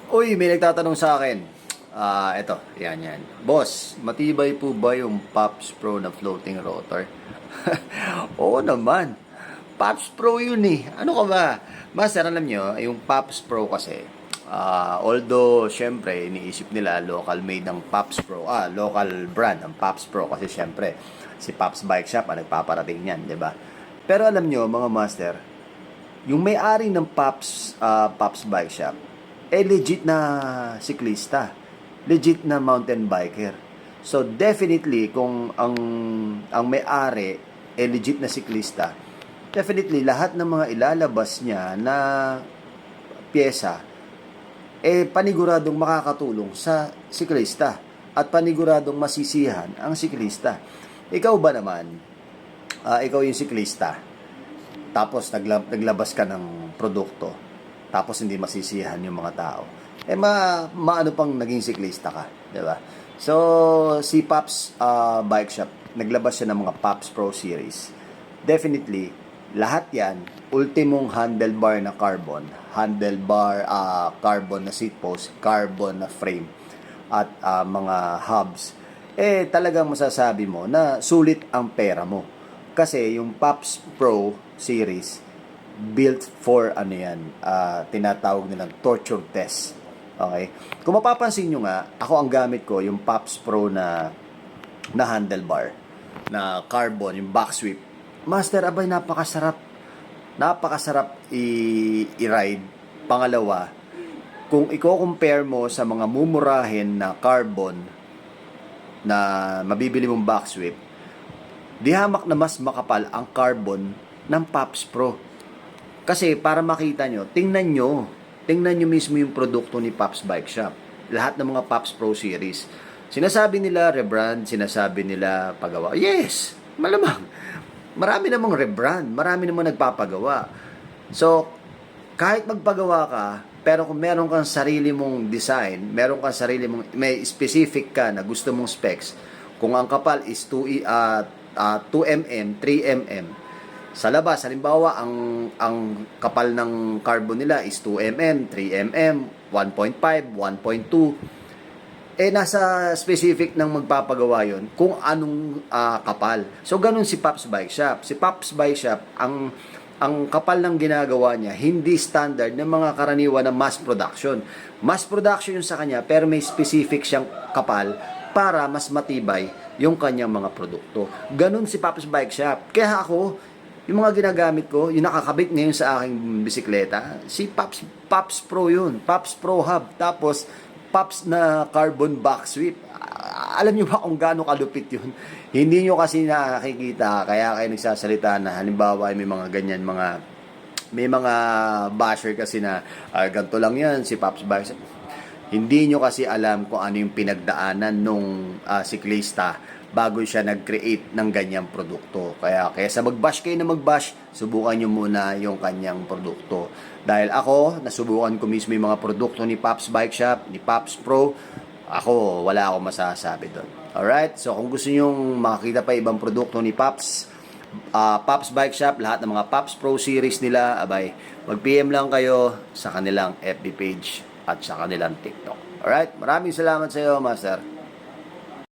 Uy, may nagtatanong sa akin. Eto, yan. Boss, matibay po ba yung Pops Pro na floating rotor? Oo naman. Pops Pro yun eh. Ano ka ba? Master, alam nyo, yung Pops Pro kasi, although, syempre, iniisip nila local made ng Pops Pro, local brand ng Pops Pro kasi syempre, si Pops Bike Shop ang nagpaparating yan, di ba? Pero alam nyo, mga master, yung may-ari ng Pops Bike Shop, legit na siklista. Legit na mountain biker. So, definitely, kung ang may-ari legit na siklista, definitely, lahat ng mga ilalabas niya na pyesa, paniguradong makakatulong sa siklista at paniguradong masisihan ang siklista. Ikaw ba naman, ikaw yung siklista, tapos naglabas ka ng produkto, tapos hindi masisihan yung mga tao, maano pang naging siklista ka, di ba? So, si Pops Bike Shop, naglabas siya ng mga Pops Pro Series. Definitely, lahat yan, ultimong handlebar na carbon, carbon na seat post, carbon na frame, at mga hubs, talagang masasabi mo na sulit ang pera mo. Kasi yung Pops Pro Series, built for tinatawag nilang torture test. Okay? Kung mapapansin nyo nga, ako ang gamit ko yung Pops Pro na handlebar, na carbon, yung back sweep. Master, abay, napakasarap. Napakasarap i-ride. Pangalawa, kung i-compare mo sa mga mumurahin na carbon na mabibili mong back sweep, di hamak na mas makapal ang carbon ng Pops Pro. Kasi para makita nyo, tingnan nyo mismo yung produkto ni Pops Bike Shop. Lahat ng mga Pops Pro Series. Sinasabi nila rebrand, sinasabi nila pagawa. Yes, malamang. Marami namang rebrand, marami namang nagpapagawa. So, kahit magpagawa ka, pero kung meron kang sarili mong design, meron kang sarili mong, may specific ka na gusto mong specs, kung ang kapal is 2mm, 3mm, sa labas, halimbawa, ang kapal ng carbon nila is 2mm, 3mm, 1.5, 1.2. Nasa specific ng magpapagawa yon kung anong kapal. So, ganun si Pops Bike Shop. Si Pops Bike Shop, ang kapal ng ginagawa niya, hindi standard ng mga karaniwan na mass production. Mass production yun sa kanya, pero may specific siyang kapal para mas matibay yung kanyang mga produkto. Ganun si Pops Bike Shop. Kaya ako, yung mga ginagamit ko, yung nakakabit ngayon sa aking bisikleta, si Pops Pro yun. Pops Pro Hub. Tapos, Pops na carbon back sweep. Alam nyo ba kung gaano kalupit yun? Hindi nyo kasi nakakikita, kaya kayo nagsasalita na halimbawa may mga ganyan, may mga basher kasi na ganito lang yan, si Pops Bike. Hindi nyo kasi alam kung ano yung pinagdaanan nung siklista bago siya nag-create ng ganyang produkto. Kaya sa mag-bash kayo na mag-bash, subukan nyo muna yung kanyang produkto. Dahil ako, nasubukan ko mismo yung mga produkto ni Pops Bike Shop, ni Pops Pro, wala akong masasabi doon. Alright? So, kung gusto nyo makakita pa ibang produkto ni Pops Bike Shop, lahat ng mga Pops Pro series nila, mag-PM lang kayo sa kanilang FB page at sa kanilang TikTok. Alright? Maraming salamat sa iyo, Master.